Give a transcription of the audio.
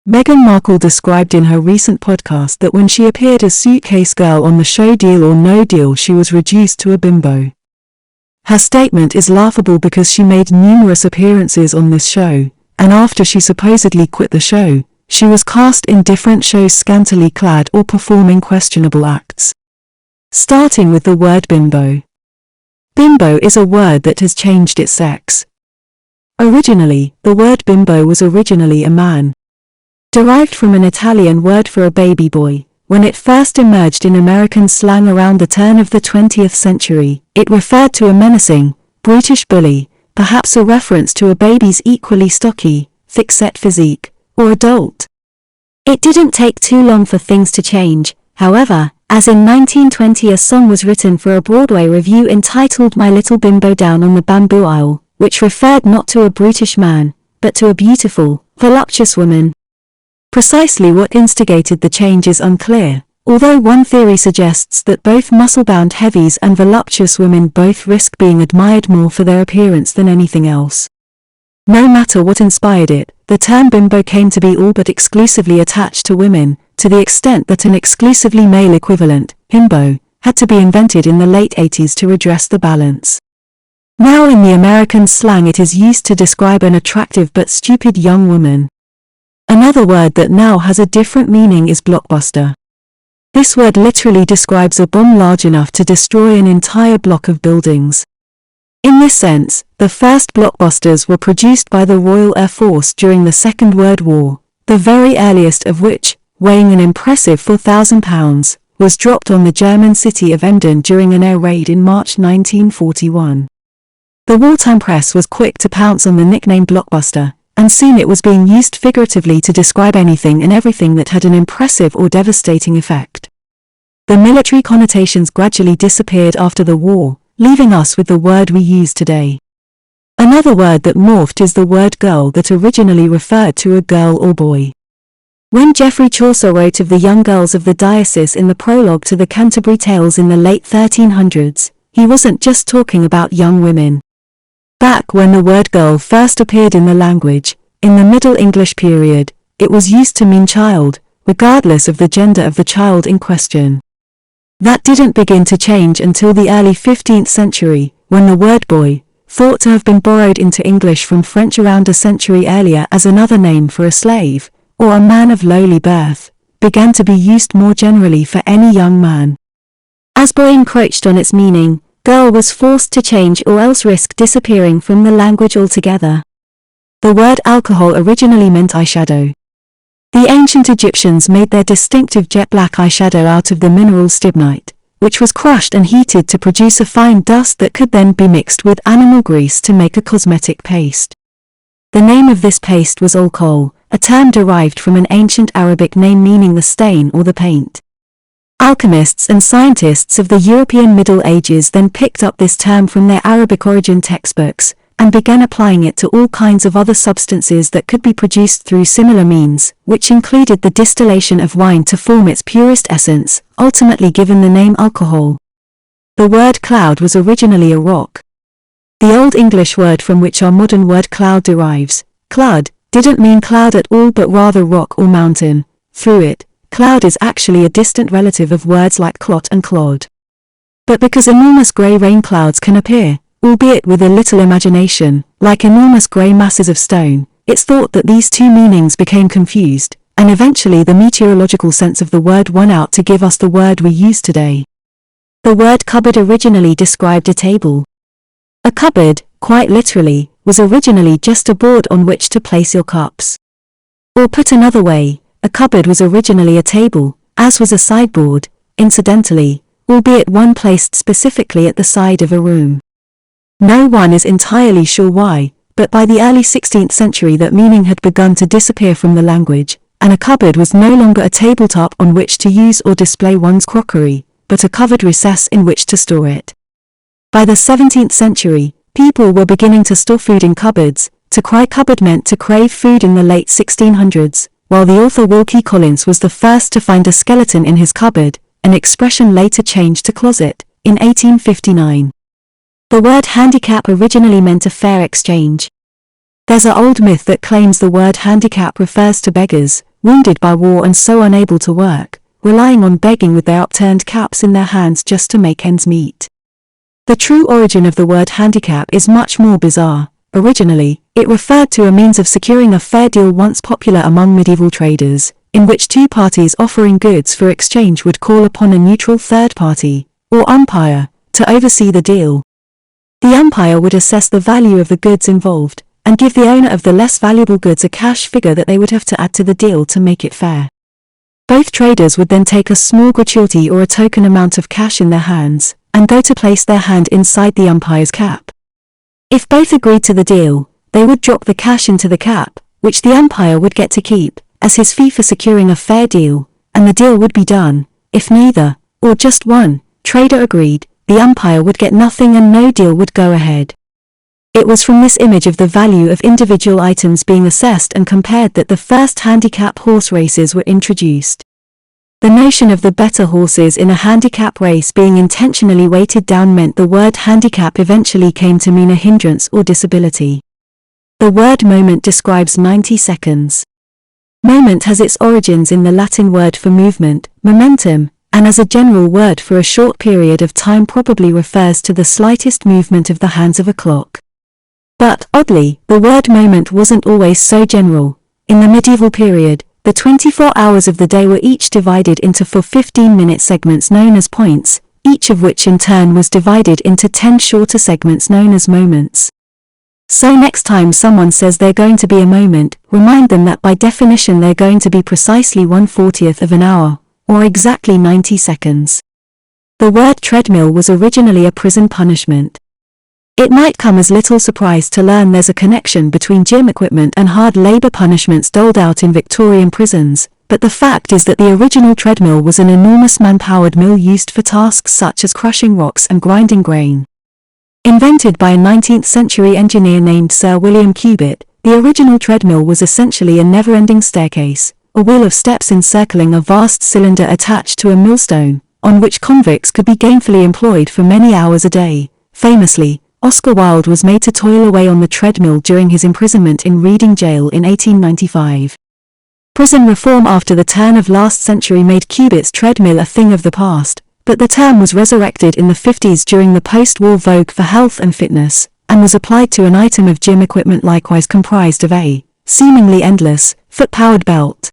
Meghan Markle described in her recent podcast that when she appeared as Suitcase Girl on the show Deal or No Deal, she was reduced to a bimbo. Her statement is laughable because she made numerous appearances on this show, and after she supposedly quit the show, she was cast in different shows scantily clad or performing questionable acts. Starting with the word bimbo. Bimbo is a word that has changed its sex. Originally, the word bimbo was originally a man. Derived from an Italian word for a baby boy, when it first emerged in American slang around the turn of the 20th century, it referred to a menacing, brutish bully, perhaps a reference to a baby's equally stocky, thick-set physique, or adult. It didn't take too long for things to change, however, as in 1920 a song was written for a Broadway revue entitled My Little Bimbo Down on the Bamboo Aisle, which referred not to a brutish man, but to a beautiful, voluptuous woman. Precisely what instigated the change is unclear, although one theory suggests that both muscle-bound heavies and voluptuous women both risk being admired more for their appearance than anything else. No matter what inspired it, the term bimbo came to be all but exclusively attached to women, to the extent that an exclusively male equivalent, himbo, had to be invented in the late 80s to redress the balance. Now in the American slang it is used to describe an attractive but stupid young woman. Another word that now has a different meaning is blockbuster. This word literally describes a bomb large enough to destroy an entire block of buildings. In this sense, the first blockbusters were produced by the Royal Air Force during the Second World War, the very earliest of which, weighing an impressive 4,000 pounds, was dropped on the German city of Emden during an air raid in March 1941. The wartime press was quick to pounce on the nickname blockbuster, and soon it was being used figuratively to describe anything and everything that had an impressive or devastating effect. The military connotations gradually disappeared after the war, leaving us with the word we use today. Another word that morphed is the word girl that originally referred to a girl or boy. When Geoffrey Chaucer wrote of the young girls of the diocese in the prologue to the Canterbury Tales in the late 1300s, he wasn't just talking about young women. Back when the word girl first appeared in the language, in the Middle English period, it was used to mean child, regardless of the gender of the child in question. That didn't begin to change until the early 15th century, when the word boy, thought to have been borrowed into English from French around a century earlier as another name for a slave, or a man of lowly birth, began to be used more generally for any young man. As boy encroached on its meaning, girl was forced to change or else risk disappearing from the language altogether. The word alcohol originally meant eyeshadow. The ancient Egyptians made their distinctive jet black eyeshadow out of the mineral stibnite, which was crushed and heated to produce a fine dust that could then be mixed with animal grease to make a cosmetic paste. The name of this paste was alcohol, a term derived from an ancient Arabic name meaning the stain or the paint. Alchemists and scientists of the European Middle Ages then picked up this term from their Arabic origin textbooks, and began applying it to all kinds of other substances that could be produced through similar means, which included the distillation of wine to form its purest essence, ultimately given the name alcohol. The word cloud was originally a rock. The Old English word from which our modern word cloud derives, clod, didn't mean cloud at all but rather rock or mountain. Through it, cloud is actually a distant relative of words like clot and clod. But because enormous grey rain clouds can appear, albeit with a little imagination, like enormous grey masses of stone, it's thought that these two meanings became confused, and eventually the meteorological sense of the word won out to give us the word we use today. The word cupboard originally described a table. A cupboard, quite literally, was originally just a board on which to place your cups. Or put another way, a cupboard was originally a table, as was a sideboard, incidentally, albeit one placed specifically at the side of a room. No one is entirely sure why, but by the early 16th century that meaning had begun to disappear from the language, and a cupboard was no longer a tabletop on which to use or display one's crockery, but a covered recess in which to store it. By the 17th century, people were beginning to store food in cupboards. To cry cupboard meant to crave food in the late 1600s, while the author Wilkie Collins was the first to find a skeleton in his cupboard, an expression later changed to closet, in 1859. The word handicap originally meant a fair exchange. There's an old myth that claims the word handicap refers to beggars, wounded by war and so unable to work, relying on begging with their upturned caps in their hands just to make ends meet. The true origin of the word handicap is much more bizarre. Originally, it referred to a means of securing a fair deal once popular among medieval traders, in which two parties offering goods for exchange would call upon a neutral third party, or umpire, to oversee the deal. The umpire would assess the value of the goods involved, and give the owner of the less valuable goods a cash figure that they would have to add to the deal to make it fair. Both traders would then take a small gratuity or a token amount of cash in their hands, and go to place their hand inside the umpire's cap. If both agreed to the deal, they would drop the cash into the cap, which the umpire would get to keep, as his fee for securing a fair deal, and the deal would be done. If neither, or just one, trader agreed, the umpire would get nothing and no deal would go ahead. It was from this image of the value of individual items being assessed and compared that the first handicap horse races were introduced. The notion of the better horses in a handicap race being intentionally weighted down meant the word handicap eventually came to mean a hindrance or disability. The word moment describes 90 seconds. Moment has its origins in the Latin word for movement, momentum, and as a general word for a short period of time probably refers to the slightest movement of the hands of a clock. But, oddly, the word moment wasn't always so general. In the medieval period, the 24 hours of the day were each divided into 4 15-minute segments known as points, each of which in turn was divided into 10 shorter segments known as moments. So next time someone says they're going to be a moment, remind them that by definition they're going to be precisely 1/40th of an hour, or exactly 90 seconds. The word treadmill was originally a prison punishment. It might come as little surprise to learn there's a connection between gym equipment and hard labor punishments doled out in Victorian prisons, but the fact is that the original treadmill was an enormous man-powered mill used for tasks such as crushing rocks and grinding grain. Invented by a 19th-century engineer named Sir William Cubitt, the original treadmill was essentially a never-ending staircase, a wheel of steps encircling a vast cylinder attached to a millstone, on which convicts could be gainfully employed for many hours a day. Famously, Oscar Wilde was made to toil away on the treadmill during his imprisonment in Reading Jail in 1895. Prison reform after the turn of last century made Cubitt's treadmill a thing of the past, but the term was resurrected in the 50s during the post-war vogue for health and fitness, and was applied to an item of gym equipment likewise comprised of a, seemingly endless, foot-powered belt.